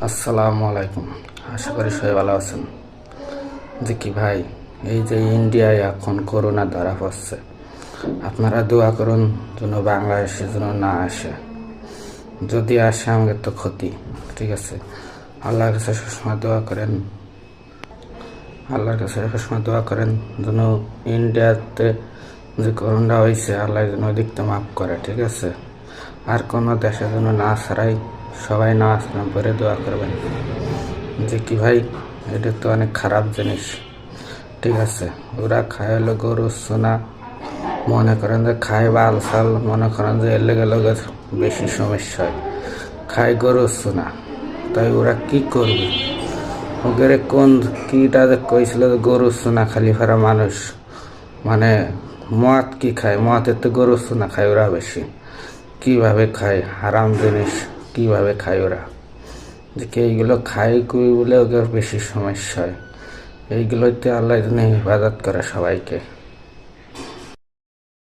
আসসালামু আলাইকুম। আশা করি সবাই ভালো আছেন। যে কি ভাই, এই যে ইন্ডিয়ায় এখন করোনা ধরা পড়ছে, আপনারা দোয়া করুন যেন বাংলাদেশের জন্য না আসে। যদি আসে আমাদের তো ক্ষতি। ঠিক আছে, আল্লাহর কাছে সবসময় দোয়া করেন, আল্লাহর কাছে সবসময় দোয়া করেন যেন ইন্ডিয়াতে যে করোনা হয়েছে আল্লাহ যেন দিকটা মাফ করে। ঠিক আছে, আর কোনো দেশের জন্য না ছাড়াই সবাই নামাজ কালাম করে দোয়া করবেন। যে কি ভাই, এটা তো অনেক খারাপ জিনিস। ঠিক আছে, ওরা খায় হলো গরু সোনা, মনে করেন যে খায় বাল সাল, মনে করেন যে এলে গেলে বেশি সমস্যা হয়। খায় গরু সোনা, তাই ওরা কি করবে? ওদের কোন কিটা যে কইছিল যে গরু সোনা খালি ফেরা মানুষ, মানে মদ কি খায়, মদের তো গরু সোনা খায় ওরা বেশি। কিভাবে খায় হারাম জিনিস, কিভাবে খায় ওরা? যে এইগুলো খায় কই বলে ওদের বেশি সমস্যা হয়। এইগুলোতে আল্লাহ হেফাজত করে সবাইকে।